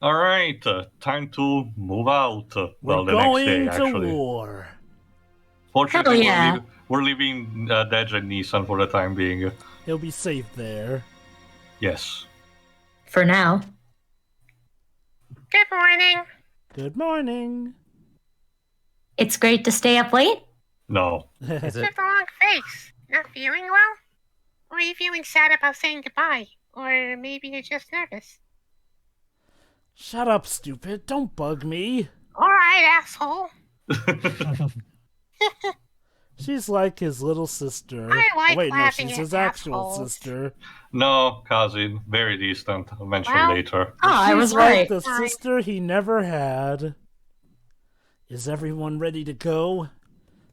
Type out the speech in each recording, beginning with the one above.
Alright, time to move out. We're The next going day, to actually. war. Fortunately, yeah. we're leaving Dej and Nissan for the time being. He'll be safe there. Yes. For now. Good morning. Good morning. It's great to stay up late. No. What's with the long face? Not feeling well? Or are you feeling sad about saying goodbye? Or maybe you're just nervous? Shut up, stupid. Don't bug me. Alright, asshole. She's like his little sister. I like Wait, no, laughing she's at his actual assholes. sister. No, cousin. Very distant. I'll mention Well- later. Oh, I She's was like right. the sister he never had. Is everyone ready to go?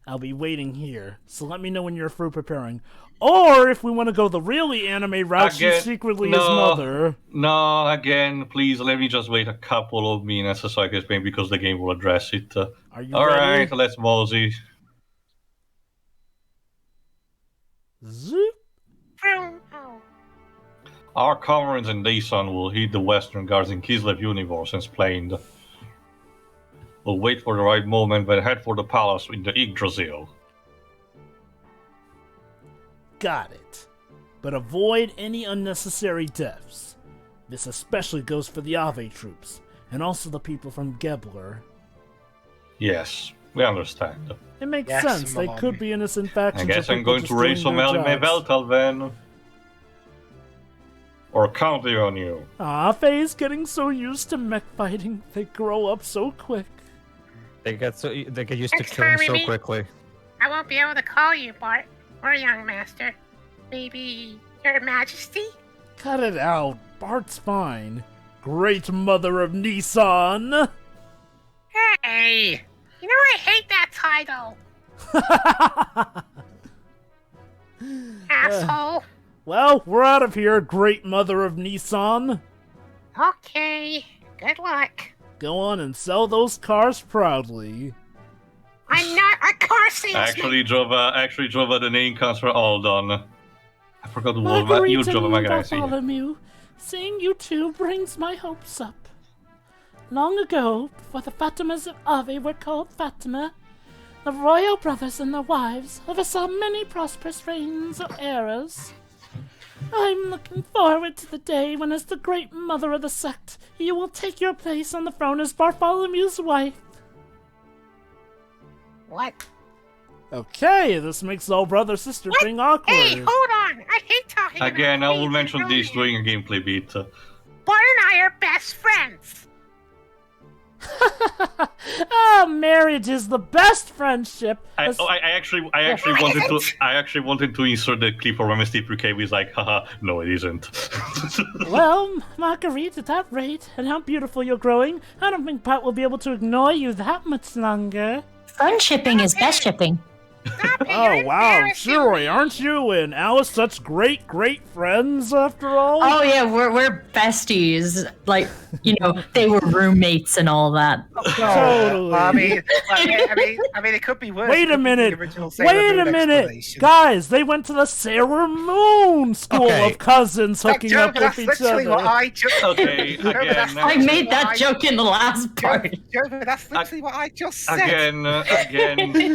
I'll be waiting here, so let me know when you're through preparing. Or if we want to go the really anime route, she's secretly his mother. No, again, please let me just wait a couple of minutes so I can explain because the game will address it. Are you Alright, ready? let's mosey. Zoop. Vroom. Oh. Our comrades in Dejimon will heed the Western Guards in Kislev universe and splendid. We'll wait for the right moment and head for the palace in the Yggdrasil. Got it. But avoid any unnecessary deaths. This especially goes for the Aveh troops, and also the people from Gebler. Yes, we understand. It makes Yes, sense. They Mom. could be innocent I factions. guess of I'm people going to just raise doing some their jobs. Veltal then. Or counting on you. Faye's getting so used to mech fighting, they grow up so quick. They get used to Next killing time we so meet- quickly. I won't be able to call you Bart or young master. Maybe Your Majesty? Cut it out. Bart's fine. Great mother of Nissan! Hey! You know I hate that title. Asshole. Well, we're out of here, great mother of Nissan. Okay. Good luck. Go on and sell those cars proudly. I'm not a car salesman. Actually, Jova, the name comes from Aldon. I forgot what you Marguerite Jova and Magazine. Bartholomew, seeing you two brings my hopes up. Long ago, before the Fatimas of Aveh were called Fatima, the royal brothers and their wives oversaw many prosperous reigns or eras. I'm looking forward to the day when, as the great mother of the sect, you will take your place on the throne as Bartholomew's wife. What? Okay, this makes the whole brother-sister thing awkward. Hey, hold on. I hate talking Again, I about will things mention in this romance. during a gameplay bit. Bart and I are best friends. Marriage is the best friendship. I actually wanted to insert the clip of Ramsus Prk. He's like, haha, no, it isn't. Well, Marguerite, at that rate, and how beautiful you're growing, I don't think Pat will be able to ignore you that much longer. Friendshipping is best shipping. Stop it, Oh, you're wow, embarrassing Shiroi, me. aren't you and Alice such great friends after all? Oh yeah, we're besties. Like, you know, they were roommates and all that. Totally. I mean, it could be worse. Wait a minute. Wait a minute. Guys, they went to the Sailor Moon School Okay. of Cousins hooking up with each literally what other. I just Okay, Joe, again, that's I literally made what that joke in the last part. Joe, that's literally what I just said. Again,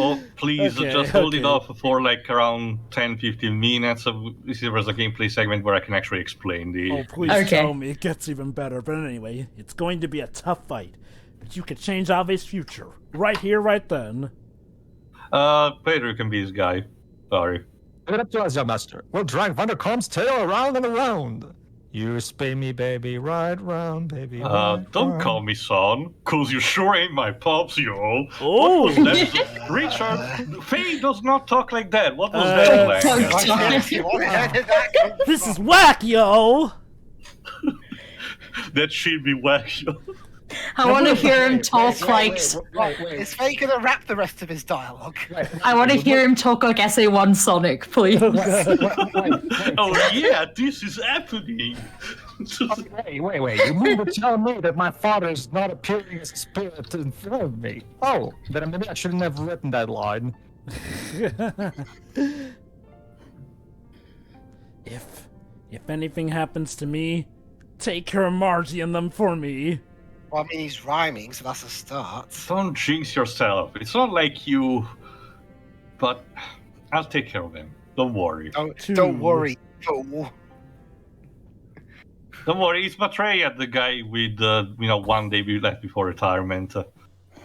oh, please Okay, just hold it okay. off for like around 10-15 minutes. This is a gameplay segment where I can actually explain the. Oh, please Okay. tell me it gets even better. But anyway, it's going to be a tough fight. But you could change Ave's future. Right here, right then. Pedro can be this guy. Sorry. Give it up to us, young master. We'll drag Vandercombe's tail around and around. You spin me, baby, right round, baby. right Don't round. call me son, cause you sure ain't my pops, yo. Oh! What was that? Richard, Faye does not talk like that. What was that don't language? talk. Where did that come from? This is whack, yo! That should be whack, yo. I want to hear him talk like. Is Faye gonna rap the rest of his dialogue? I want to hear him talk like SA1 Sonic, please. Oh yeah, this is happening. Wait. You mean to tell me that my father is not appearing as a spirit in front of me? Oh, then maybe I shouldn't have written that line. If anything happens to me, take care of Margie and them for me. Well, I mean, he's rhyming, so that's a start. Don't jinx yourself. It's not like you... But I'll take care of him. Don't worry. Don't worry, fool. Don't worry, he's Maitreya, the guy with, 1 day left before retirement.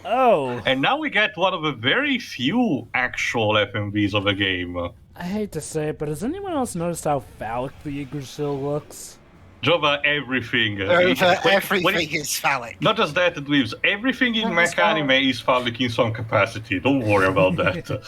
Oh, And now we get one of the very few actual FMVs of the game. I hate to say it, but has anyone else noticed how phallic the Yggdrasil looks? Jova, everything. Everything is phallic. Not just that, it leaves everything in Mech Anime is phallic in some capacity. Don't worry about that.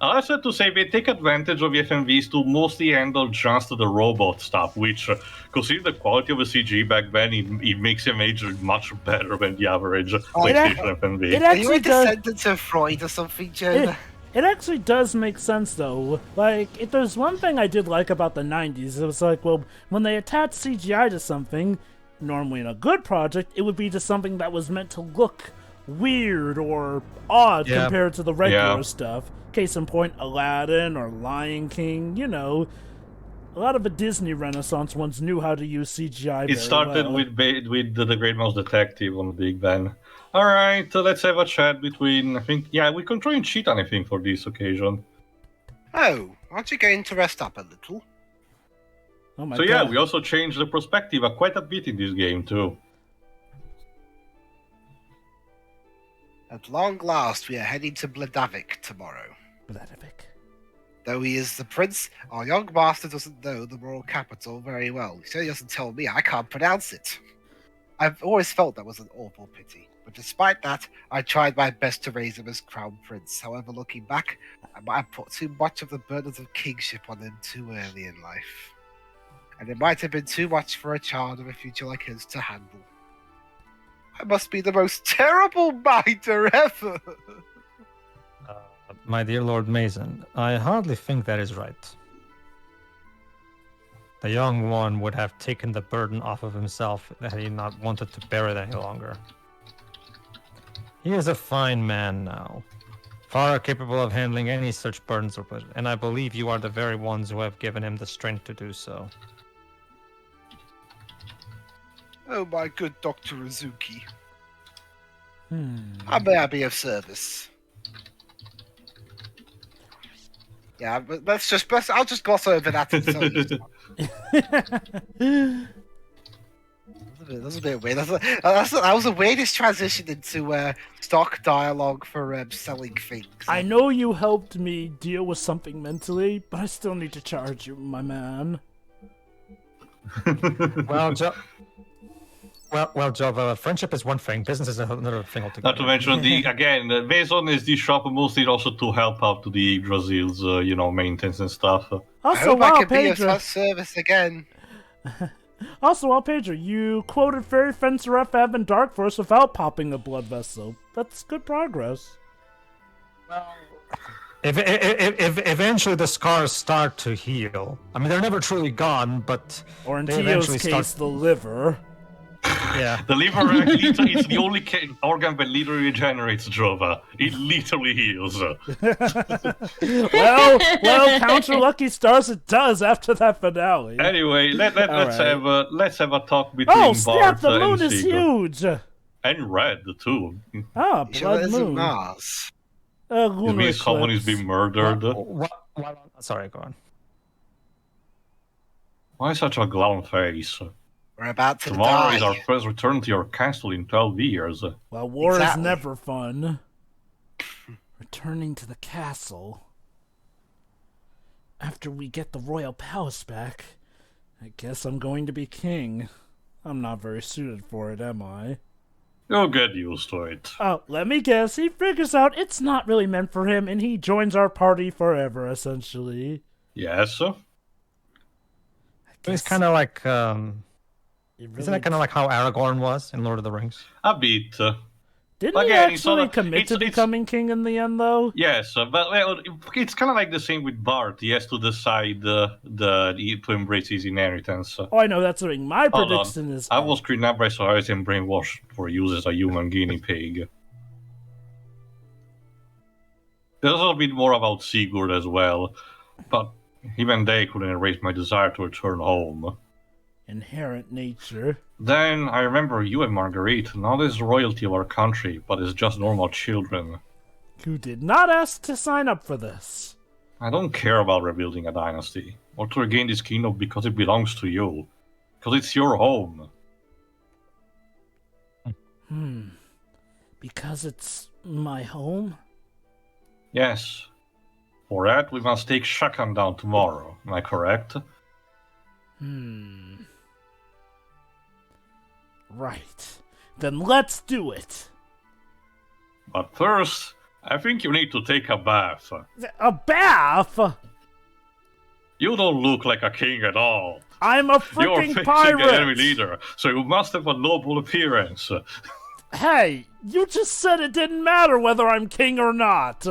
I also have to say, they take advantage of the FMVs to mostly handle just the robot stuff, which, considering the quality of the CG back then, it makes him age much better than the average PlayStation FMV. It Are you actually a does. descendant of Freud or something, Jonah? It actually does make sense, though. Like, if there's one thing I did like about the 90s, it was like, well, when they attach CGI to something, normally in a good project, it would be to something that was meant to look weird or odd compared to the regular stuff. Case in point, Aladdin or Lion King, a lot of the Disney Renaissance ones knew how to use CGI It started well. with the Great Mouse Detective on the Big Ben. Alright, let's have a chat between, we can try and cheat on anything for this occasion. Oh, aren't you going to rest up a little? Oh my So god. we also changed the perspective quite a bit in this game too. At long last, we are heading to Bledavik tomorrow. Bledavik. Though he is the prince, our young master doesn't know the royal capital very well. He certainly doesn't tell me. I can't pronounce it. I've always felt that was an awful pity. But despite that, I tried my best to raise him as crown prince. However, looking back, I might have put too much of the burdens of kingship on him too early in life. And it might have been too much for a child of a future like his to handle. I must be the most terrible minder ever! My dear Lord Mason, I hardly think that is right. The young one would have taken the burden off of himself had he not wanted to bear it any longer. He is a fine man now, far capable of handling any such burdens, and I believe you are the very ones who have given him the strength to do so. Oh, my good Dr. Uzuki. How may I be of service? Yeah, but I'll just gloss over that and tell you. That was a bit weird. That was the weirdest transition into stock dialogue for selling things. I know you helped me deal with something mentally, but I still need to charge you, my man. Well, Jova, friendship is one thing, business is another thing altogether. Not to mention, Mason is the shop mostly also to help out to the Yggdrasil's, maintenance and stuff. I Also, hope I wow, can be of Pedro. such service again. Also, while Pedro, you quoted Fairy Fencer FF and Dark Force without popping a blood vessel. That's good progress. If eventually the scars start to heal, I mean, they're never truly gone, but Or in they Tio's eventually case, start. the liver. Yeah. The liver actually is the only organ that literally regenerates, Jova. It literally heals. Well, count your lucky stars it does after that finale. Anyway, let's have a talk between Oh, Bart snap, the moon and is Sigurd. huge! And red, too. Ah, You sure blood that isn't moon. Mars? A It lunar means someone is eclipse. being murdered. Sorry, go on. Why such a glum face? We're about to Tomorrow is our die. first return to your castle in 12 years. Well, war Exactly. is never fun. Returning to the castle. After we get the royal palace back, I guess I'm going to be king. I'm not very suited for it, am I? You'll get used to it. Oh, let me guess. He figures out it's not really meant for him, and he joins our party forever, essentially. Yes? It's kind of like, It isn't really that kind of like how Aragorn was in Lord of the Rings? A bit. Didn't he Again, it's actually not a- commit to it's- becoming king in the end, though? Yes, but it's kind of like the same with Bart. He has to decide to embrace his inheritance. Oh, I know, that's the thing. My Hold on. prediction is... I was kidnapped by Solaris and brainwashed for use as a human guinea pig. There's a little bit more about Sigurd as well, but even they couldn't erase my desire to return home. Inherent nature. Then I remember you and Marguerite, not as royalty of our country, but as just normal children. You did not ask to sign up for this. I don't care about rebuilding a dynasty, or to regain this kingdom because it belongs to you. Because it's your home. Because it's my home? Yes. For that, we must take Shakan down tomorrow. Am I correct? Right. Then let's do it. But first, I think you need to take a bath. A bath? You don't look like a king at all. I'm a You're freaking facing pirate! the enemy leader, so you must have a noble appearance. Hey, you just said it didn't matter whether I'm king or not.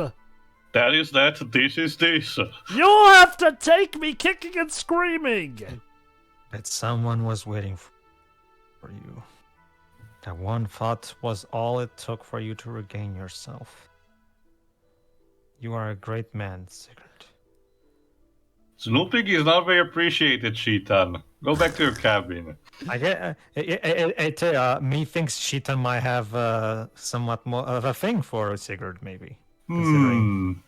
That is that, this is this. You'll have to take me kicking and screaming. That someone was waiting for you. That one thought was all it took for you to regain yourself. You are a great man, Sigurd. Snooping is not very appreciated, Cheetan. Go back to your cabin. I get methinks Shitan might have somewhat more of a thing for Sigurd, maybe. Considering.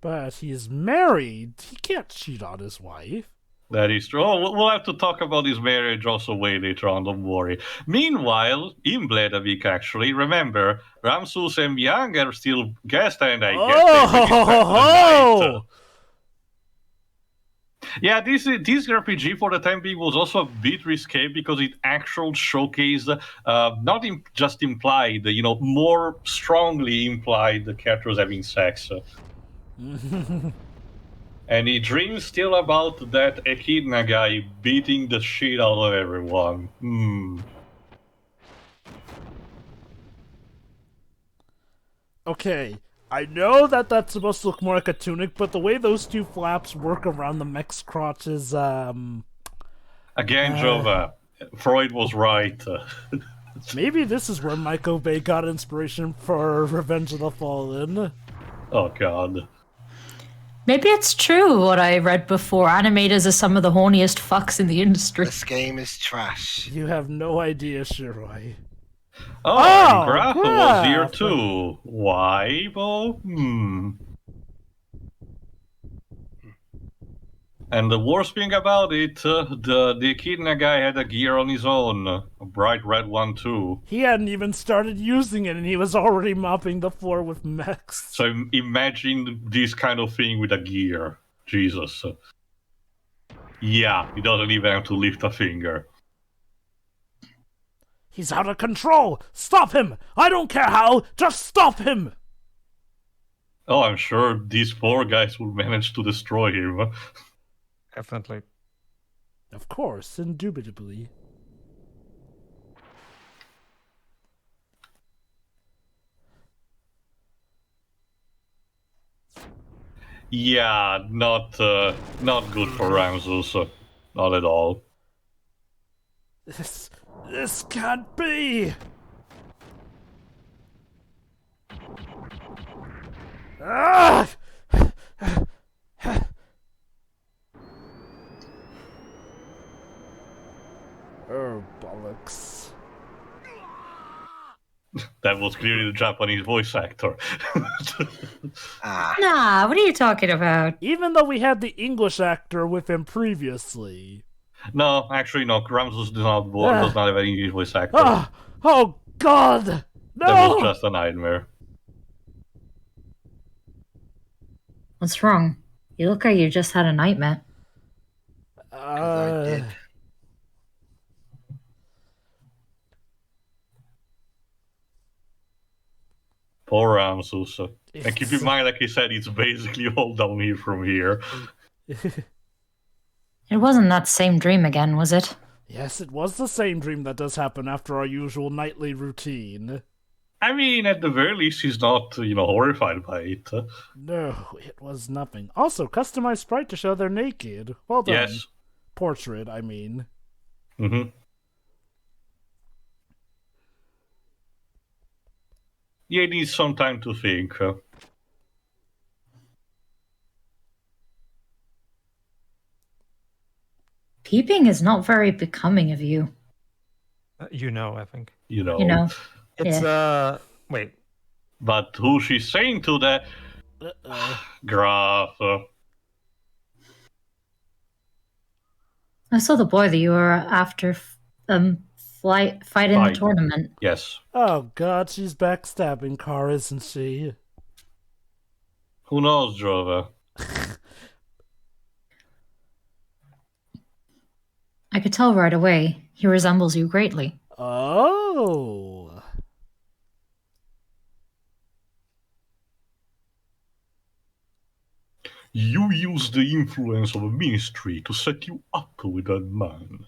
But he's married. He can't cheat on his wife. That is true. Oh, we'll have to talk about his marriage also way later on, don't worry. Meanwhile, in Bledavik, actually, remember, Ramsus and Yang are still guests, and I guess they will be spent the night. Yeah, this RPG for the time being was also a bit risque because it actually showcased, not just implied, more strongly implied the characters having sex. And he dreams still about that Echidna guy beating the shit out of everyone. Okay, I know that that's supposed to look more like a tunic, but the way those two flaps work around the mech's crotch is, Again, Jova, Freud was right. Maybe this is where Michael Bay got inspiration for Revenge of the Fallen. Oh, God. Maybe it's true what I read before. Animators are some of the horniest fucks in the industry. This game is trash. You have no idea, Shiroi. Oh, Graph was here too. Why, Bo? And the worst thing about it, the Echidna guy had a gear on his own. A bright red one, too. He hadn't even started using it, and he was already mopping the floor with mechs. So imagine this kind of thing with a gear. Jesus. Yeah, he doesn't even have to lift a finger. He's out of control! Stop him! I don't care how! Just stop him! Oh, I'm sure these four guys will manage to destroy him. Definitely. Of course, indubitably. Yeah, not good for Ramsus. Not at all. This can't be! Ah! Oh, bollocks. That was clearly the Japanese voice actor. Nah, what are you talking about? Even though we had the English actor with him previously. No, actually, no. Ramsus does not have any English voice actor. Oh, God! No! That was just a nightmare. What's wrong? You look like you just had a nightmare. I did. Poor Ramsus. And keep in mind, like he said, it's basically all downhill from here. It wasn't that same dream again, was it? Yes, it was the same dream that does happen after our usual nightly routine. I mean, at the very least, he's not, horrified by it. No, it was nothing. Also, customized sprite to show they're naked. Well done. Yes. Portrait, I mean. Mm-hmm. Yeah, it needs some time to think. Peeping is not very becoming of you. You know, I think. You know. It's, wait. But who she's saying to that? Graf. I saw the boy that you were after fight in the tournament. Yes. Oh god, she's backstabbing Car, isn't she? Who knows, Drover? I could tell right away. He resembles you greatly. Oh. You use the influence of a ministry to set you up with that man.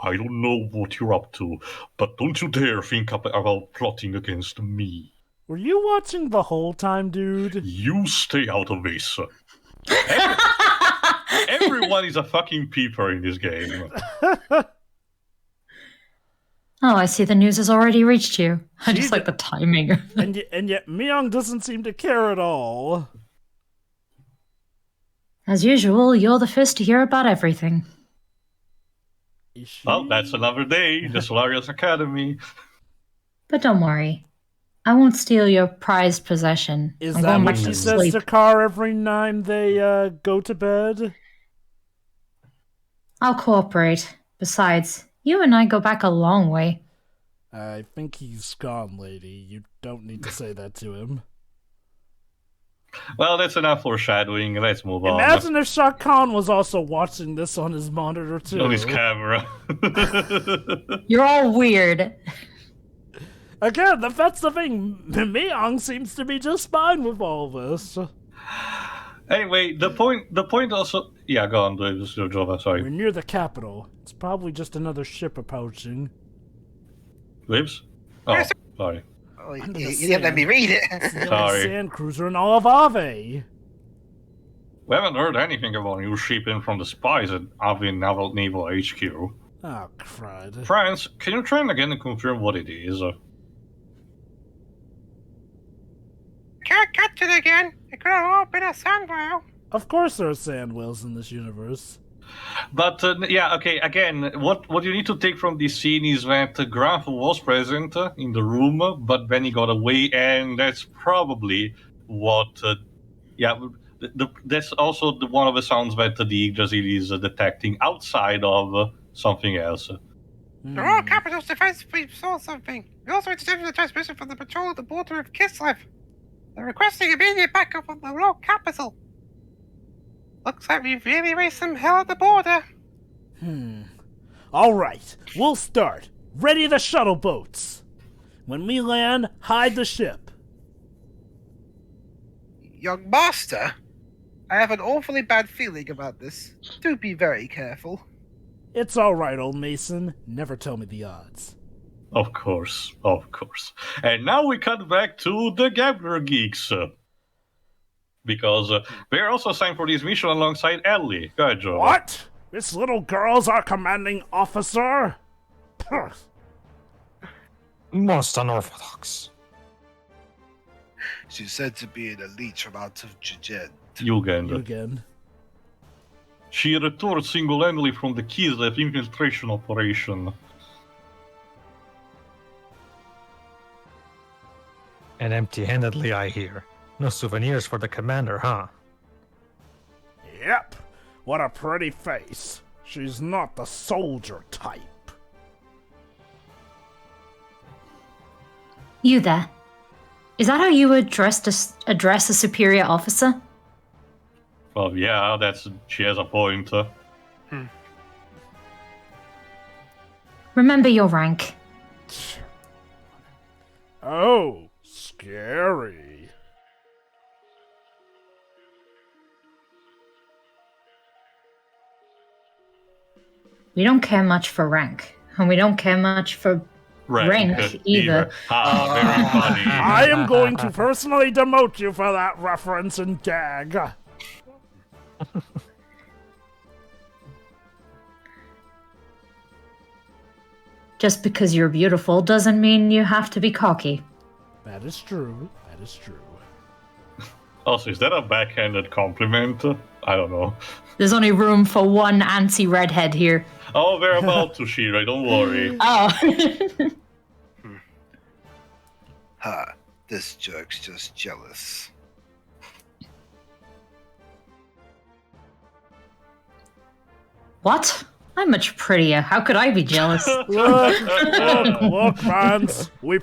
I don't know what you're up to, but don't you dare think about plotting against me. Were you watching the whole time, dude? You stay out of this. Everyone is a fucking peeper in this game. Oh, I see the news has already reached you. I just like the timing. and yet Myung doesn't seem to care at all. As usual, you're the first to hear about everything. Well, that's another day, the Solaris Academy. But don't worry. I won't steal your prized possession. Is I'm that going what back she to says sleep. to Car every night they go to bed? I'll cooperate. Besides, you and I go back a long way. I think he's gone, lady. You don't need to say that to him. Well, that's enough foreshadowing. Let's move on. Imagine if Shah Khan was also watching this on his monitor, too. On his camera. You're all weird. Again, that's the thing. Myung seems to be just fine with all this. Anyway, the point also... Yeah, go on, do your job, sorry. We're near the capital. It's probably just another ship approaching. Lives? Oh, sorry. Oh, you didn't let me read it. Sorry. Sand cruiser in all of Aveh. We haven't heard anything about new shipping from the spies at Aveh Naval HQ. Oh, crud. France, can you try again and confirm what it is? Can't catch it again. It could have all been a sand whale. Of course there are sand whales in this universe. But, yeah, okay, again, what you need to take from this scene is that Graf was present in the room, but then he got away, and that's probably what, that's also one of the sounds that the Yggdrasil is detecting outside of something else. The Royal Capital's defense fleet saw something. We also intercepted the transmission from the patrol at the border of Kislev. They're requesting immediate backup on the Royal Capital. Looks like we've really raised some hell at the border. Alright, we'll start. Ready the shuttle boats. When we land, hide the ship. Young master, I have an awfully bad feeling about this. Do be very careful. It's alright, old Mason. Never tell me the odds. Of course, of course. And now we cut back to the Gebler geeks. Because they're also assigned for this mission alongside Ellie. Go ahead, Joe. What? This little girl's our commanding officer? Most unorthodox. She's said to be an elite from out of Jujed. Jugend. Again. She returned single-handedly from the Kislev infiltration operation. And empty-handedly, I hear. No souvenirs for the commander, huh? Yep. What a pretty face. She's not the soldier type. You there. Is that how you address a superior officer? Well, yeah, she has a point. Remember your rank. Oh, scary. We don't care much for rank, and we don't care much for rank either. Ah, very funny. I am going to personally demote you for that reference and gag. Just because you're beautiful doesn't mean you have to be cocky. That is true. That is true. Also, is that a backhanded compliment? I don't know. There's only room for one anti-redhead here. Oh, we're about to, Shira, don't worry. Oh. This jerk's just jealous. What? I'm much prettier. How could I be jealous? Look, fans. We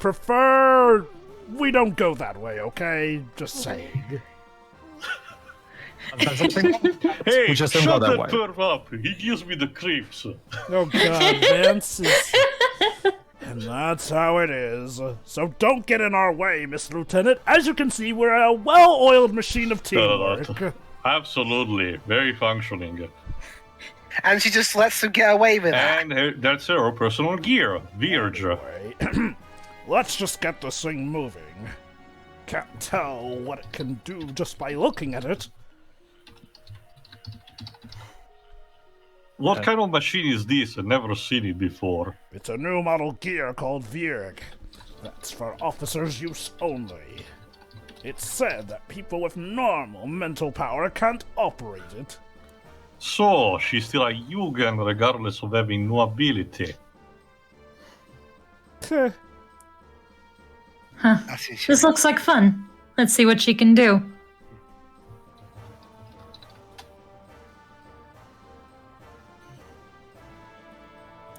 don't go that way, okay? Just saying. Hey, We just don't shut go that that way. perv up. He gives me the creeps. Oh god, Vance is... And that's how it is. So don't get in our way, Mr. Lieutenant. As you can see, we're a well-oiled machine of teamwork. Absolutely. Very functioning. And she just lets him get away with that. And that's her personal gear, Virge. Anyway, let's just get this thing moving. Can't tell what it can do just by looking at it. What kind of machine is this? I've never seen it before. It's a new model gear called Virg. That's for officers' use only. It's said that people with normal mental power can't operate it. So, she's still a Jugend regardless of having no ability. Huh. That's it, This looks like fun. Let's see what she can do.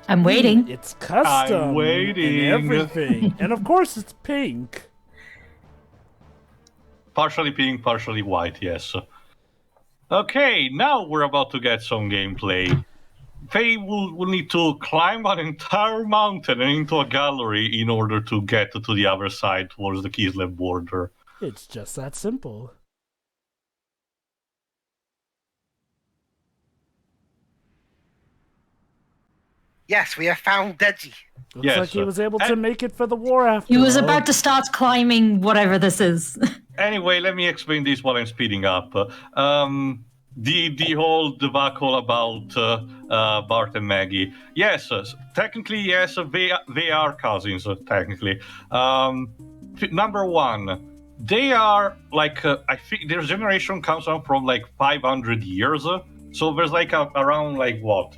I'm waiting. It's custom. I'm waiting. And everything. And of course it's pink. Partially pink, partially white, yes. Okay, now we're about to get some gameplay. Faye will need to climb an entire mountain and into a gallery in order to get to the other side towards the Kislev border. It's just that simple. Yes, we have found Deji. Looks Yes, like he was able to and- make it for the war after He was all. about to start climbing whatever this is. Anyway, let me explain this while I'm speeding up. The whole debacle about Bart and Maggie. Yes, technically, yes, they are cousins, technically. Number one, they are like, I think their generation comes on from like 500 years. So there's like around like what?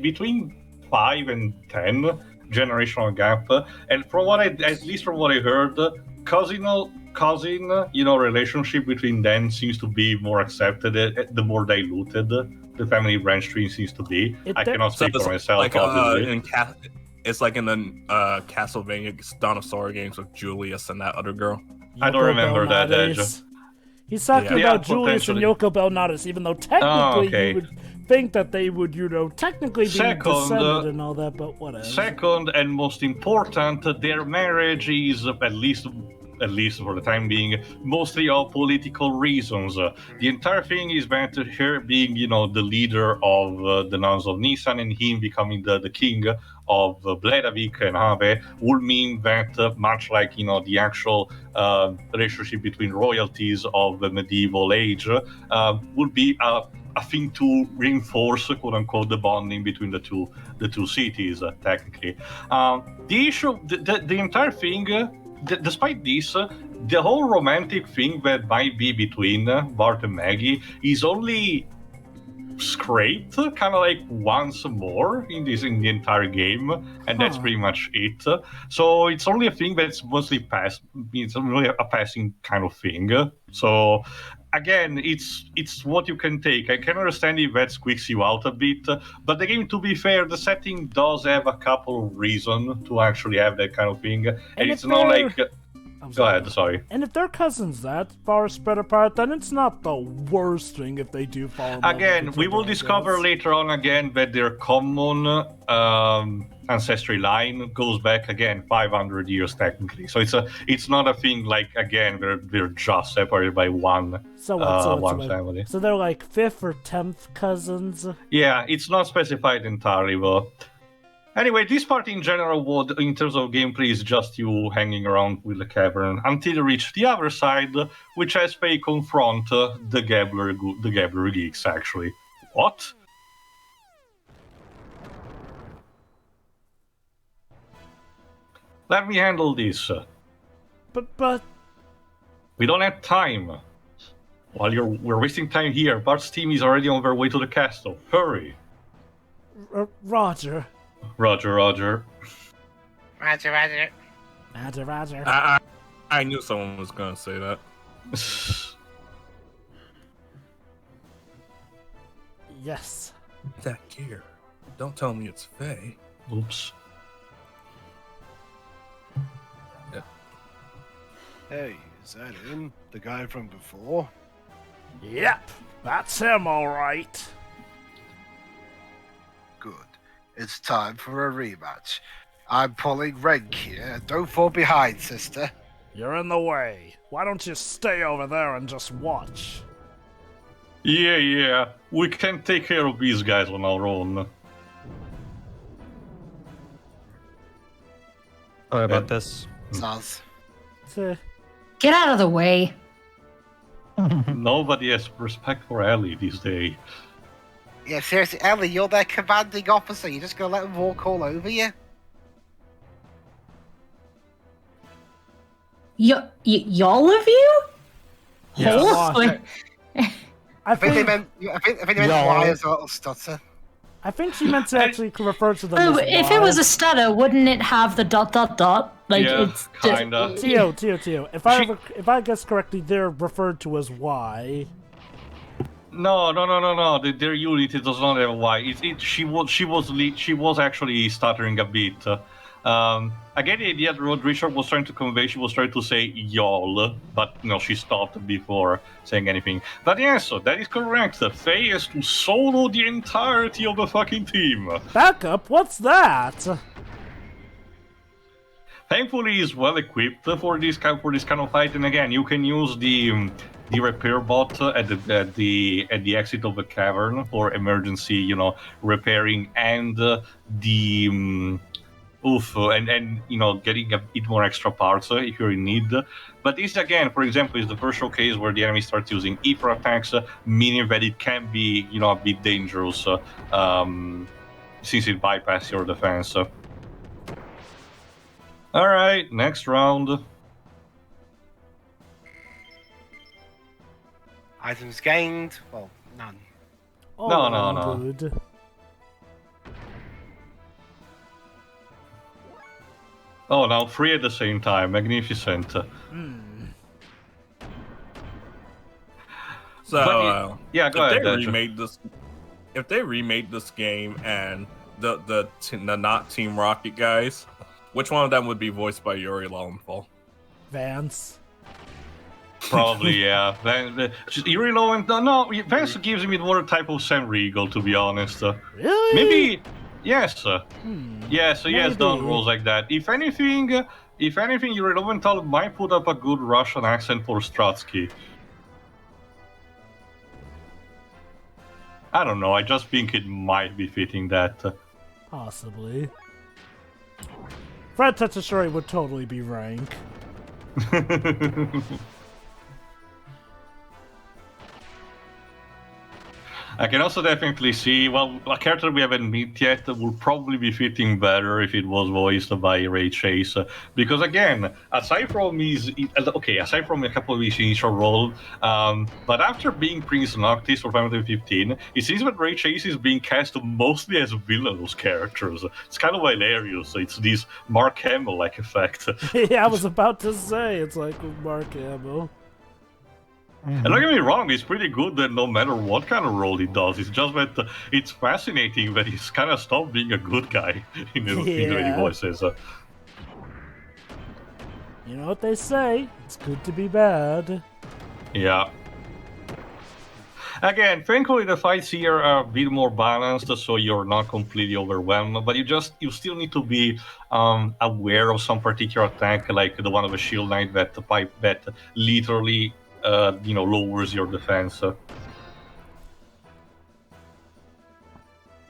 Between 5 and 10 generational gap. And from what at least from what I heard, cousin, relationship between them seems to be more accepted. The more diluted the family branch tree seems to be. I cannot speak for myself, like, obviously. it's like in the Castlevania Dawn of Sorrow games with Julius and that other girl. I don't remember that, Belnades. He's talking Yeah, about Julius and potentially. Yoko Belnades, even though technically okay. you would think that they would, technically be Second, descended and all that, but whatever. Second and most important, their marriage is at least for the time being, mostly of political reasons. The entire thing is meant to her being, the leader of the Nuns of Nisan and him becoming the king of Bledavik and Aveh would mean that, much like, the actual relationship between royalties of the medieval age, would be a thing to reinforce, quote unquote, the bonding between the two cities, technically. The issue, the entire thing, despite this, the whole romantic thing that might be between Bart and Maggie is only scraped kind of like once more in the entire game, and that's pretty much it. So it's only a thing that's mostly it's really a passing kind of thing. So again, it's what you can take. I can understand if that squeaks you out a bit, but the game, to be fair, the setting does have a couple of reasons to actually have that kind of thing, and it's not like. Go ahead, sorry. And if they're cousins that far spread apart, then it's not the worst thing if they do fall in love Again, with each we will other, I discover guess. later on again that their common ancestry line goes back again 500 years technically. So it's not a thing like, again, they're just separated by one one family. So they're like 5th or 10th cousins. Yeah, it's not specified entirely, but anyway, this part in general would, in terms of gameplay, is just you hanging around with the cavern until you reach the other side, which has Faye confront the Gebler geeks, actually. What? Let me handle this. But We don't have time. While we're wasting time here, Bart's team is already on their way to the castle. Hurry! Roger. Roger, Roger. Roger, Roger. Roger, Roger. I knew someone was gonna say that. Yes. That gear. Don't tell me it's Faye. Oops. Hey, is that him? The guy from before? Yep, that's him, all right. Good. It's time for a rematch. I'm pulling rank here. Don't fall behind, sister. You're in the way. Why don't you stay over there and just watch? Yeah. We can take care of these guys on our own. Sorry about this. Zaz. Get out of the way. Nobody has respect for Ellie these days. Yeah, seriously, Ellie, you're their commanding officer. You're just gonna let them walk all over you? Y'all of you? Yeah. Holy- I think they think, meant why as a little stutter. I think she meant to actually refer to them Oh, as if it was a stutter, wouldn't it have the ... Like Yeah, it's kinda. Tio. If I guess correctly, they're referred to as Y. No. Their unit does not have a Y. She was actually stuttering a bit. I get the idea that what Richard was trying to convey. She was trying to say y'all, but no, she stopped before saying anything. But yes, that is correct. Faye has to solo the entirety of the fucking team. Backup? What's that? Thankfully, he's well equipped for this kind of fight. And again, you can use the repair bot at the exit of the cavern for emergency, repairing and getting a bit more extra parts if you're in need. But this again, for example, is the first showcase where the enemy starts using Ether attacks, meaning that it can be a bit dangerous since it bypasses your defense. All right, next round. Items gained? Well, none. No. Good. Oh, now 3 at the same time. Magnificent. So, go ahead. If they remade this game and the not Team Rocket guys, which one of them would be voiced by Yuri Lowenthal? Vance. Probably, yeah. Yuri Lowenthal. No, Vance gives me more type of Sam Riegel, to be honest. Really? Maybe. Yes. Yes, he has Maybe. done roles like that. If anything, Yuri Lowenthal might put up a good Russian accent for Strutsky. I don't know, I just think it might be fitting that. Possibly. Fred Tetsushori would totally be rank. I can also definitely see, well, a character we haven't met yet would probably be fitting better if it was voiced by Ray Chase. Because again, aside from a couple of his initial roles, but after being Prince Noctis for Final Fantasy 15, it seems that Ray Chase is being cast mostly as villainous characters. It's kind of hilarious. It's this Mark Hamill-like effect. Yeah, I was about to say, it's like Mark Hamill. And don't get me wrong, he's pretty good no matter what kind of role he does. It's just that it's fascinating that he's kind of stopped being a good guy in the way he voices. You know what they say, it's good to be bad. Yeah. Again, thankfully the fights here are a bit more balanced, so you're not completely overwhelmed, but you still need to be aware of some particular attack, like the one of a Shield Knight that literally lowers your defense.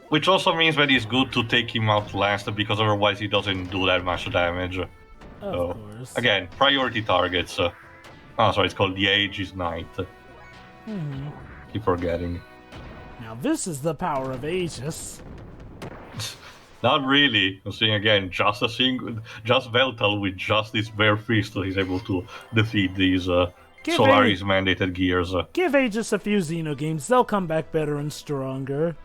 Which also means that it's good to take him out last, because otherwise he doesn't do that much damage. Of course. Again, priority targets. Sorry, it's called the Aegis Knight. Keep forgetting. Now this is the power of Aegis. Not really. I'm saying again, just Veltal with just this bare fist, he's able to defeat these Solaris mandated gears. Give Aegis a few Xenogames, they'll come back better and stronger.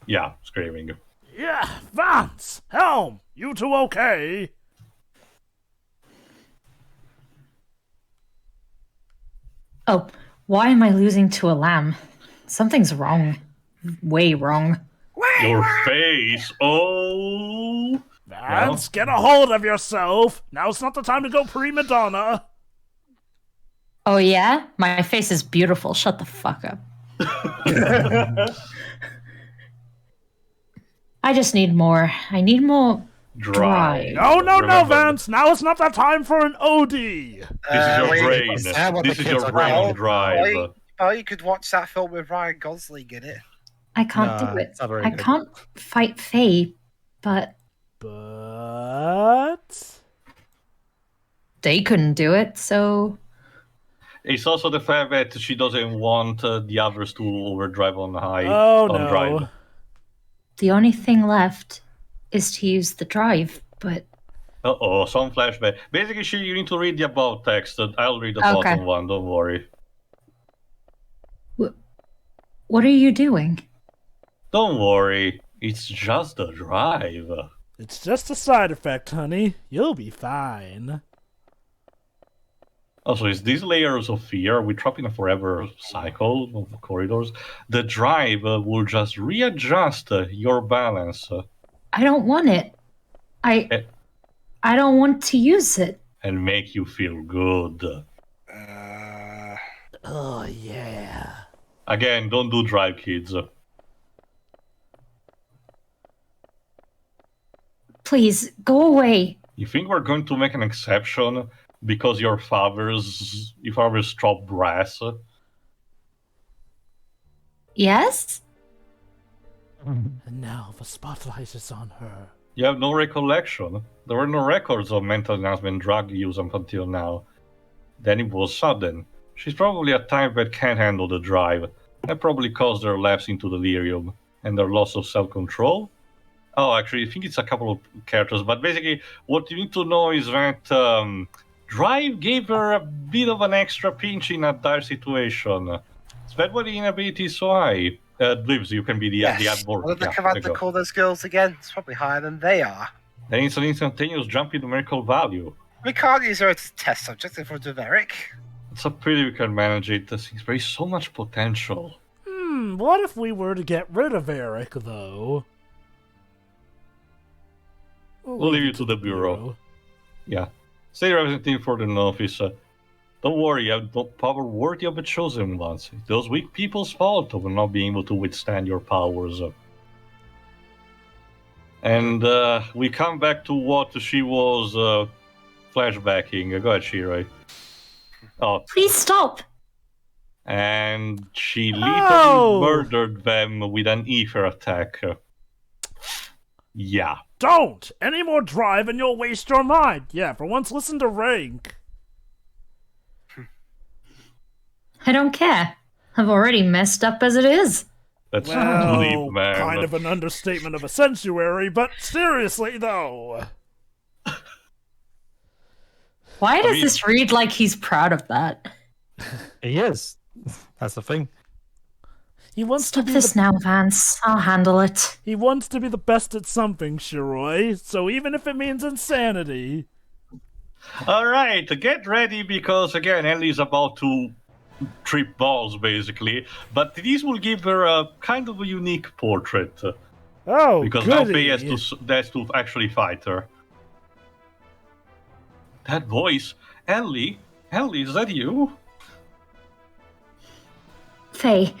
Yeah, screaming. Yeah, Vance! Helm! You two okay? Oh, why am I losing to a lamb? Something's wrong. Way wrong. Your face! Oh! Vance, get a hold of yourself! Now's not the time to go prima donna! Oh yeah? My face is beautiful. Shut the fuck up. I just need more. I need more drive. No, Vance! Now is not the time for an OD! This is your brain. This is your brain drive. Oh, you could watch that film with Ryan Gosling in it. I can't do it. I good. can't fight Faye, but they couldn't do it, so... It's also the fact that she doesn't want the others to overdrive on high. Oh, on no. drive. The only thing left is to use the drive, but... Uh-oh, some flashback. Basically, you need to read the about text. I'll read the bottom one, don't worry. What are you doing? Don't worry, it's just the drive. It's just a side effect, honey. You'll be fine. Also, is these layers of fear, we drop in a forever cycle of corridors. The drive will just readjust your balance. I don't want it. I don't want to use it. And make you feel good. Oh, yeah. Again, don't do drive, kids. Please, go away. You think we're going to make an exception because your father's dropped brass? Yes? And now the spotlight is on her. You have no recollection. There were no records of mental enhancement drug use up until now. Then it was sudden. She's probably a type that can't handle the drive. That probably caused her lapse into delirium and their loss of self-control. Oh, actually, I think it's a couple of characters, but basically, what you need to know is that Drive gave her a bit of an extra pinch in a dire situation. That's why the inability is so high. Blibs, you can be the adboard. What did the commander call those girls again? It's probably higher than they are. Then it's an instantaneous jump in numerical value. We can't use her as a test subject for Deveric. It's a pity we can manage it. There is so much potential. What if we were to get rid of Eric, though? We'll leave you to the bureau. Yeah. Stay representative for the office. Don't worry, I have no power worthy of the chosen ones. It's those weak people's fault of not being able to withstand your powers. And we come back to what she was flashbacking. Go ahead, Shirai. Oh. Please stop! And she literally murdered them with an ether attack. Yeah. Don't! Any more drive and you'll waste your mind. Yeah, for once listen to Rank. I don't care. I've already messed up as it is. That's deep, man. Kind of an understatement of a sanctuary, but seriously, though. Why does this read like he's proud of that? He is. That's the thing. He wants Stop to be this now, Vance. I'll handle it. He wants to be the best at something, Shiroi, so even if it means insanity. Alright, get ready because, again, Ellie's about to trip balls, basically. But this will give her a kind of a unique portrait. Oh, because now Faye has to actually fight her. That voice, Ellie, is that you? Faye,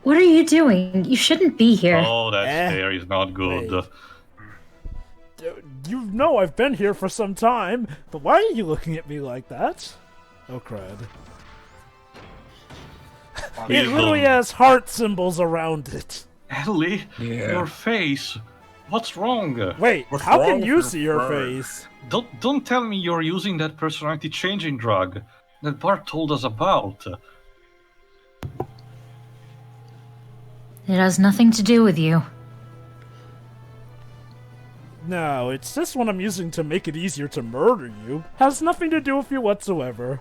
what are you doing? You shouldn't be here. Oh, that stare is not good. You know I've been here for some time, but why are you looking at me like that? Oh, crud. It literally has heart symbols around it. Ellie, your face. What's wrong? Wait, how can you see your face? Don't tell me you're using that personality-changing drug that Bart told us about. It has nothing to do with you. No, it's just one I'm using to make it easier to murder you. Has nothing to do with you whatsoever.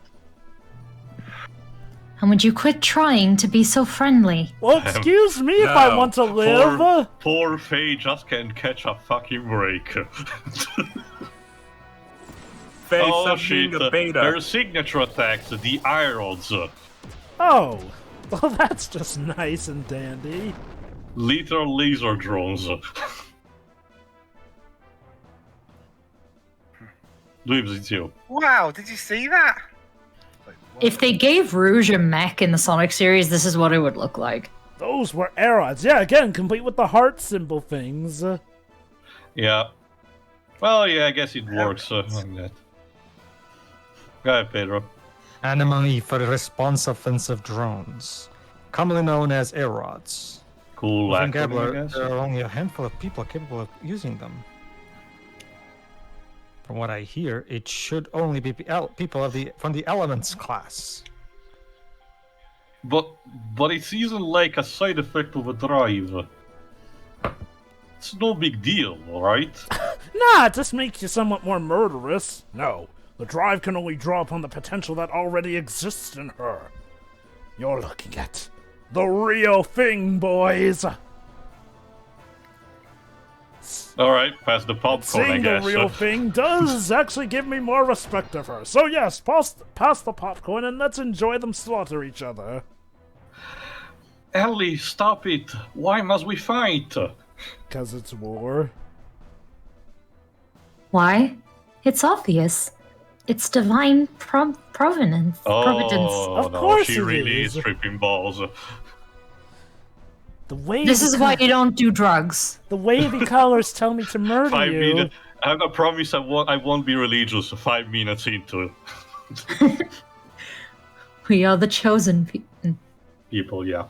And would you quit trying to be so friendly? Well, excuse me if I want to live. Poor Faye just can't catch a fucking break. Faye, shit. The beta. Her signature attacks, the irons. Oh, well that's just nice and dandy. Literal laser drones. Dweebs, it's you. Wow, did you see that? If they gave Rouge a mech in the Sonic series, this is what it would look like. Those were Aerods. Yeah, again, complete with the heart symbol things. Yeah. Well, yeah, I guess it works like that. Go ahead, Pedro. Anomaly for response offensive drones, commonly known as Aerods. Cool Within acronym, I Gebler, guess. there are only a handful of people capable of using them. From what I hear, it should only be people from the Elements class. But it isn't like a side effect of a drive. It's no big deal, alright? Nah, it just makes you somewhat more murderous. No, the drive can only draw upon the potential that already exists in her. You're looking at the real thing, boys. Alright, pass the popcorn, I Seeing guess. the real thing does actually give me more respect of her. So yes, pass the popcorn and let's enjoy them slaughter each other. Ellie, stop it! Why must we fight? 'Cause it's war. Why? It's obvious. It's divine providence. Oh, Of no, course she it really is. is tripping balls. The way This is why you don't do drugs. the wavy colors tell me to murder 5 you. minutes. I promise I won't be religious 5 minutes into We are the chosen people, yeah.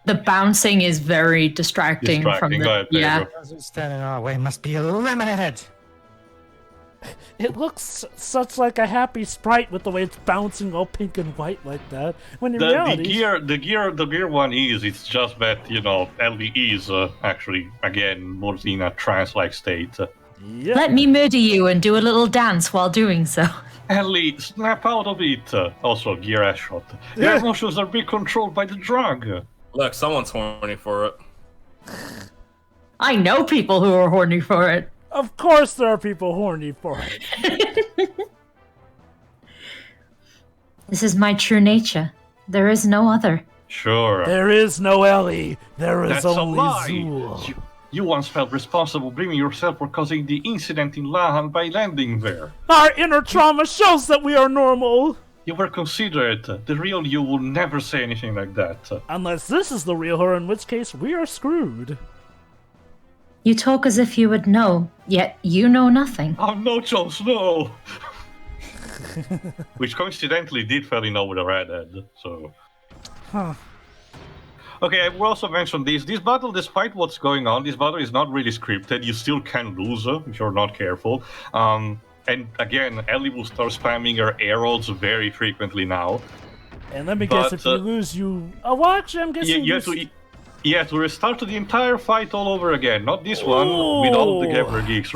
The bouncing is very distracting, from the Go ahead, Pedro. yeah. Those who stand in our way must be eliminated. It looks such like a happy sprite with the way it's bouncing all pink and white like that. When in The reality, gear one is, it's just that, Ellie is actually, again, more in a trance-like state. yeah. Let me murder you and do a little dance while doing so. Ellie, snap out of it! Also, gear ass shot. Your emotions are being controlled by the drug. Look, someone's horny for it. I know people who are horny for it. Of course there are people horny for it. This is my true nature. There is no other. Sure. There is no Ellie. There is That's a only lie. Zool. You once felt responsible blaming yourself for causing the incident in Lahan by landing there. Our inner trauma shows that we are normal. You were considerate. The real you will never say anything like that. Unless this is the real her, in which case we are screwed. You talk as if you would know, yet you know nothing. Oh no, Jones, no! Which coincidentally did fall in love with a redhead, so... Huh. Okay, I will also mention this. This battle, despite what's going on, this battle is not really scripted. You still can lose if you're not careful. And again, Ellie will start spamming her arrows very frequently now. And let me guess, if you lose, you... Oh, well, actually, I'm guessing to restart the entire fight all over again. Not this one, with all the Gebler geeks.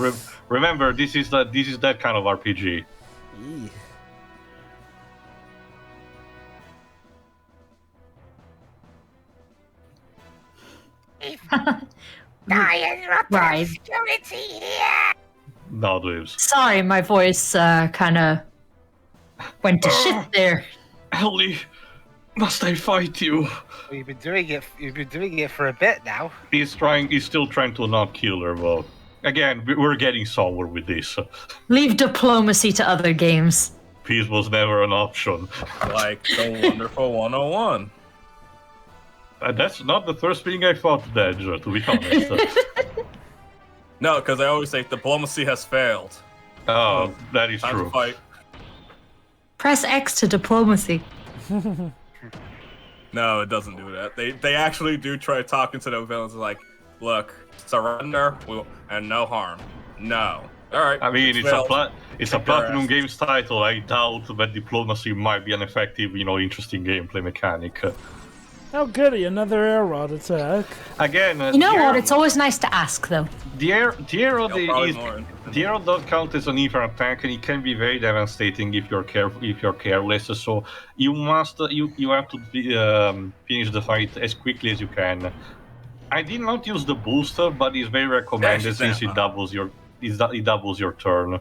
Remember, this is that kind of RPG. Right. Security here. No, dudes. Sorry, my voice kind of went to shit there. Ellie, must I fight you? Well, you've been doing it for a bit now. He's still trying to not kill her, but again, we're getting somewhere with this. Leave diplomacy to other games. Peace was never an option. Like the wonderful 101. That's not the first thing I thought, Dej, to be honest. No, because I always say diplomacy has failed. Oh, that is Time true. to fight. Press X to diplomacy. No, it doesn't do that. They actually do try talking to the villains like, look, surrender and no harm. No. All right. I mean, it's a Kick their Platinum ass. Games title. I doubt that diplomacy might be an effective, interesting gameplay mechanic. Oh, goody, another air rod attack. Again, You know what? It's always nice to ask, though. The arrow Probably is more. the arrow does count as an even attack, and it can be very devastating if you're careless. So you have to finish the fight as quickly as you can. I did not use the booster, but it's very recommended since it doubles your turn.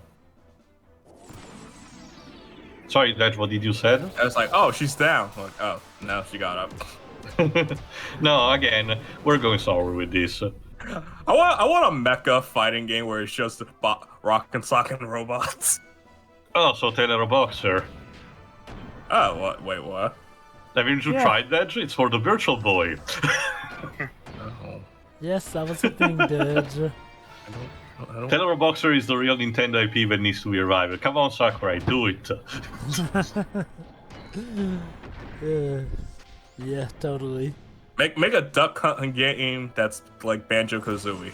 Sorry, that's what did you said? I was like, oh, she's down. I'm like, oh, no, she got up. No, again, we're going sour with this. I want a mecha fighting game where it's just rock and sock and robots. Oh, so Taylor Boxer. Oh, what? Wait, what? Haven't you tried that? It's for the Virtual Boy. Oh, Yes, that was a thing, dude. I don't. Taylor Boxer is the real Nintendo IP that needs to be revived. Come on, Sakurai, do it. Yeah, totally. Make a duck hunting game that's like Banjo-Kazooie.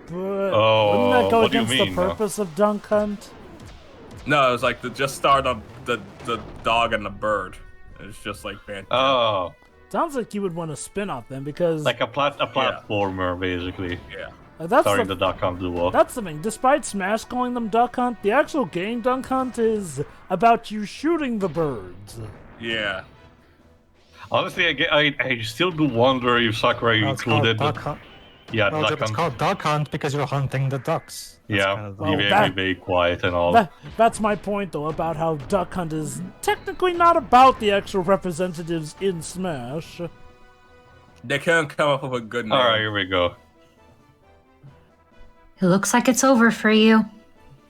But Oh, wouldn't that go what do you against the mean? purpose of Dunk Hunt? No, it's like just start the dog and the bird. It's just like Banjo. Oh, Sounds like you would want to spin off them because like a platformer, basically. Yeah. that's Starring the the Duck Hunt duo. That's the thing. Despite Smash calling them Duck Hunt, the actual game Dunk Hunt is about you shooting the birds. Yeah. Honestly, I still do wonder if Sakurai Well, it's called included. Duck Hunt. Yeah, Well, Duck it's Hunt. called Duck Hunt because you're hunting the ducks. That's Yeah, kind of Well, be that- very quiet and all. That's my point, though, about how Duck Hunt is technically not about the actual representatives in Smash. They can't come up with a good name. All right, here we go. It looks like it's over for you.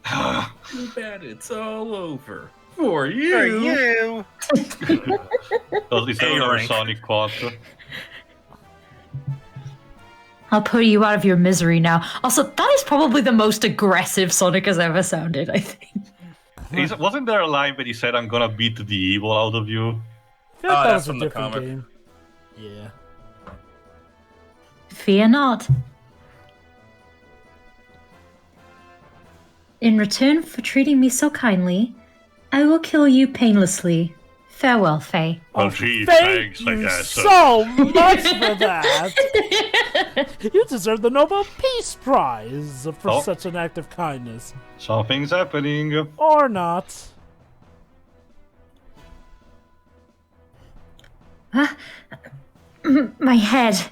Too bad it's all over. For For you. you. Is there another rank. Sonic quad? I'll put you out of your misery now. Also, that is probably the most aggressive Sonic has ever sounded, I think. Wasn't there a line where he said, "I'm gonna beat the evil out of you"? I feel like that that's was a from the different comic. game. Yeah. Fear not. In return for treating me so kindly, I will kill you painlessly. Farewell, Faye. Well, gee, Thank thanks, I you guess. so much for that. You deserve the Nobel Peace Prize for Oh. such an act of kindness. Something's happening. Or not. My head.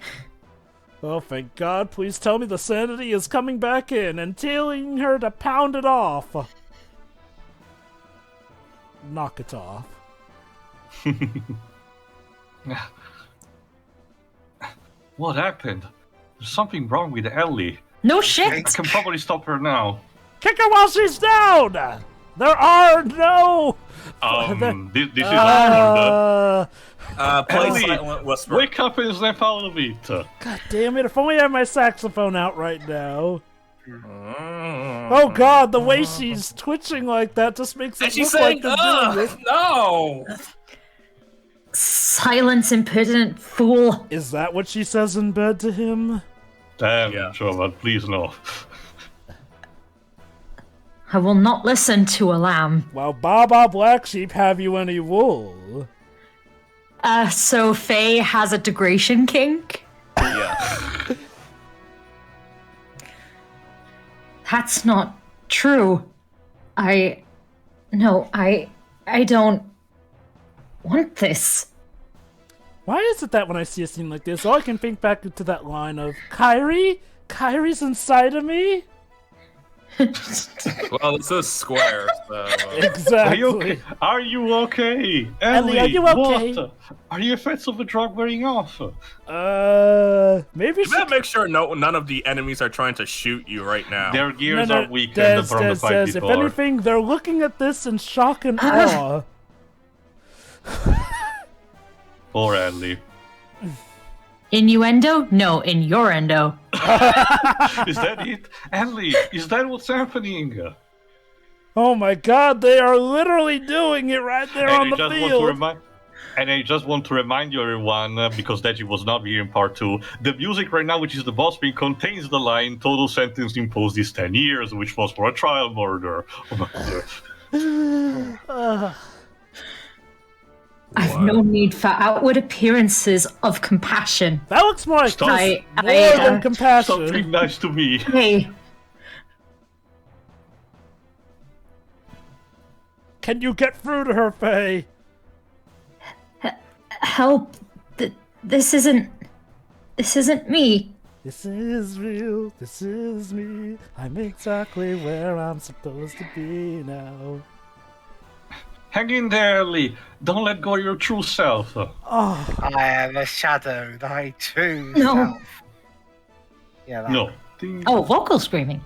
Oh, thank God. Please tell me the sanity is coming back in and telling her to pound it off. Knock it off. What happened? There's something wrong with Ellie. No I shit. can probably stop her now. Kick her while she's down! There are no... This is awkward. Play Ellie, Silent Whisper. Wake up and snap out of it. God damn it, if only I had my saxophone out right now. Mm. Oh God, the way she's twitching like that just makes it And she's look saying, like they're doing it. no! Silence, impertinent fool. Is that what she says in bed to him? Damn, Yeah. sure, but please no. I will not listen to a lamb. Well, Baba Black Sheep, have you any wool? So Faye has a degradation kink? Yeah. That's not true. I don't want this. Why is it that when I see a scene like this, all I can think back to that line of, Kyrie? Kyrie's inside of me? Well, this is Square, so... Exactly. Are you okay? Ellie, are you okay? What? Are your effects of the drug wearing off? Maybe You she... better make sure none of the enemies are trying to shoot you right now. Their gears No, are weakened from the fight If before. anything, they're looking at this in shock and awe. Poor Ellie. Innuendo? No, innuendo. Is that it? Ellie, is that what's happening? Oh my God, they are literally doing it right there on the just field. want to remind... And I just want to remind you, everyone, because Deji was not here in part 2, the music right now, which is the boss theme, contains the line, total sentence imposed is 10 years, which was for a trial murder. I've no need for outward appearances of compassion. That looks more like Stop. more than compassion. Stop being nice to me. Hey, Can you get through to her, Faye? help. This isn't me. This is real, this is me. I'm exactly where I'm supposed to be now. Hang in there, Ellie. Don't let go of your true self. Oh, I am a shadow, thy true No. self. Yeah, that No. Oh, vocal screaming.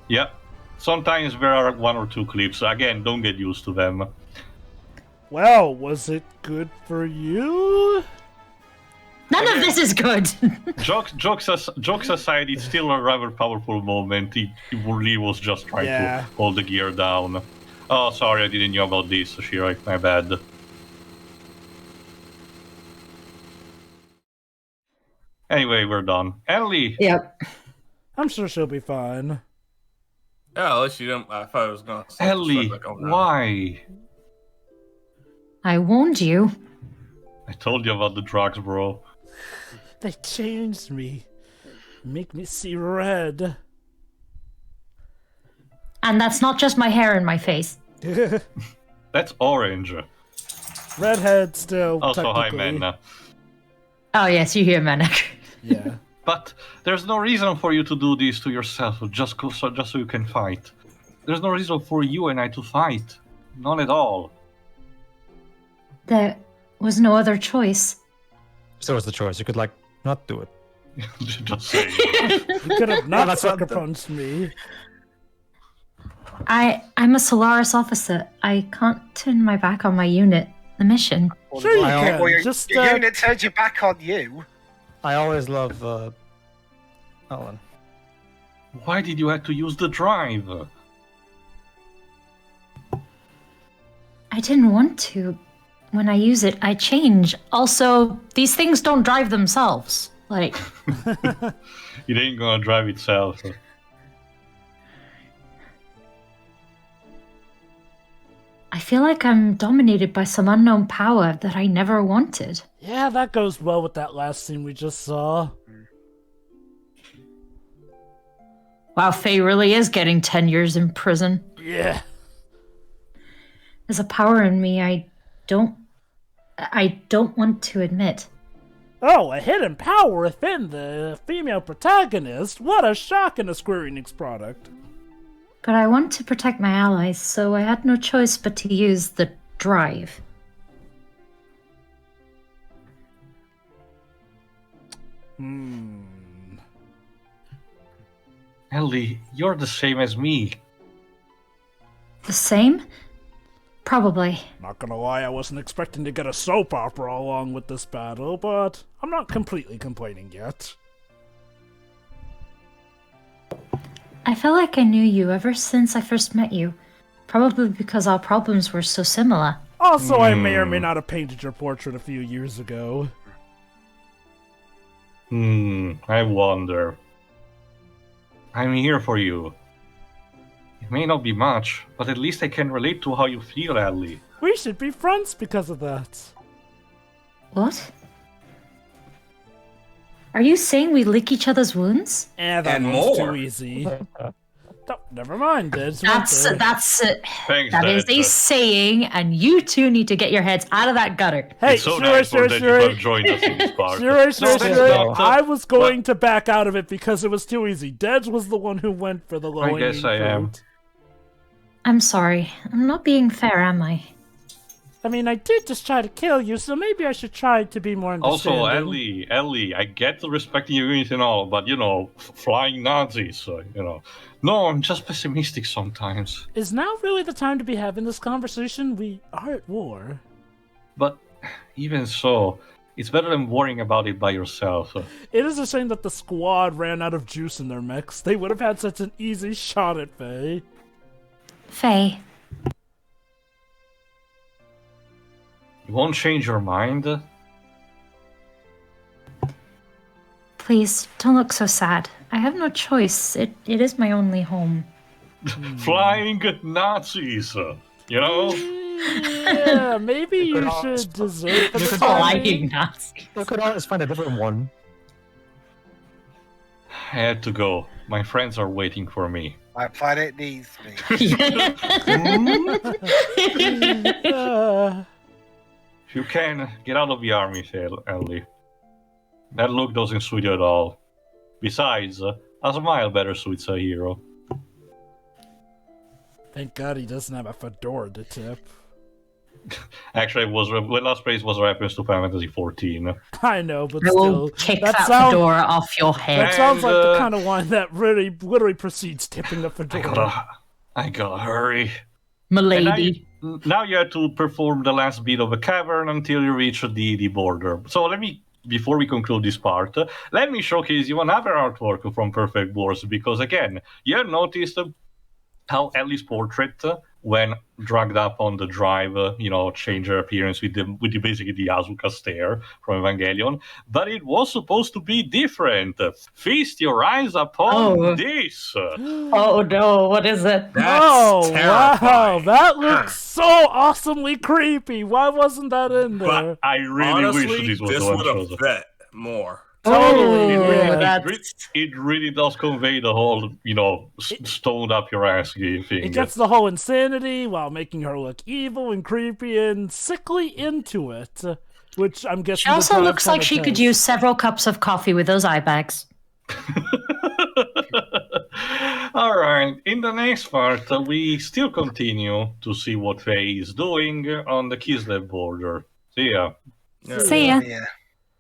Yeah. Sometimes there are 1 or 2 clips. Again, don't get used to them. well, was it good for you? None of this is good. Jokes aside, it's still a rather powerful moment. He really was just trying Yeah. to hold the gear down. Oh, sorry, I didn't know about this, Shira. My bad. Anyway, we're done. Ellie! Yep. I'm sure she'll be fine. Yeah, at least you didn't. I thought I was gonna. Ellie, why? I warned you. I told you about the drugs, bro. They changed me. Make me see red. And that's not just my hair and my face. That's orange. Redhead still, Also, hi, technically. Manna. Oh, yes, you hear Manek. Yeah. But there's no reason for you to do this to yourself, just so you can fight. There's no reason for you and I to fight. None at all. There was no other choice. So was the choice. You could, like, not do it. Just saying. You could have not that's sucker not the- punched me. I'm a Solaris officer. I can't turn my back on my unit. The mission. Sure you I- can. Well, your, Just, your unit turned your back on you. I always love Alan. Why did you have to use the drive? I didn't want to. When I use it, I change. Also, these things don't drive themselves. Like, It ain't gonna drive itself. I feel like I'm dominated by some unknown power that I never wanted. yeah, that goes well with that last scene we just saw. Wow, Faye really is getting 10 years in prison. Yeah. There's a power in me I don't want to admit. Oh, a hidden power within the female protagonist? What a shock in a Square Enix product. But I want to protect my allies, so I had no choice but to use the drive. Ellie, you're the same as me. The same? Probably. Not gonna lie, I wasn't expecting to get a soap opera along with this battle, but I'm not completely complaining yet. I felt like I knew you ever since I first met you. Probably because our problems were so similar. Also, I may or may not have painted your portrait a few years ago. I wonder. I'm here for you. It may not be much, but at least I can relate to how you feel, Ellie. We should be friends because of that. What? Are you saying we lick each other's wounds? That And one's more. too easy. Oh, never mind, it's That's winter. Thanks, that is Dad. a saying, and you two need to get your heads out of that gutter. Hey, It's so sure, nice for sure, that you sure. have joined us in this part. Sure. No, that's not- I was going to back out of it because it was too easy. Dej was the one who went for the low I guess I am. I'm sorry. I'm not being fair, am I? I mean, I did just try to kill you, so maybe I should try to be more understanding. Also, Ellie, I get the respecting your unit and all, but flying Nazis, No, I'm just pessimistic sometimes. Is now really the time to be having this conversation? We are at war. But even so, it's better than worrying about it by yourself. It is a shame that the squad ran out of juice in their mechs. They would have had such an easy shot at Faye. Faye, You won't change your mind? Please, don't look so sad. I have no choice. It is my only home. Flying Nazis, you know? Yeah, maybe you should desert for the time Flying being. Nazi. We could always find a different one. I had to go. My friends are waiting for me. My planet needs me. If you can, get out of the army, Ellie. That look doesn't suit you at all. Besides, a smile better suits a hero. Thank God he doesn't have a fedora to tip. Actually, the last praise was a reference to Final Fantasy 14. I know, but I will still. kick that that sounds- fedora off your head. That sounds like And, the kind of one that really literally precedes tipping the fedora. I gotta hurry. Milady. Now you have to perform the last bit of a cavern until you reach the border. So before we conclude this part, let me showcase you another artwork from Perfect Wars, because again, you have noticed how Ellie's portrait, when dragged up on the drive, changed her appearance with basically the Asuka stare from Evangelion, but it was supposed to be different. Feast your eyes upon this. Oh no, what is it? That's Wow, terrifying. that looks so awesomely creepy. Why wasn't that in there? But I really honestly, wish this was this the one would chosen. have fit more. Totally, Oh, yeah. that's... It really does convey the whole, stoned up your ass thing. It gets the whole insanity while making her look evil and creepy and sickly into it, which I'm guessing. She also looks like she could use several cups of coffee with those eye bags. Alright, in the next part, we still continue to see what Faye is doing on the Kislev border. See ya. See ya. Yeah.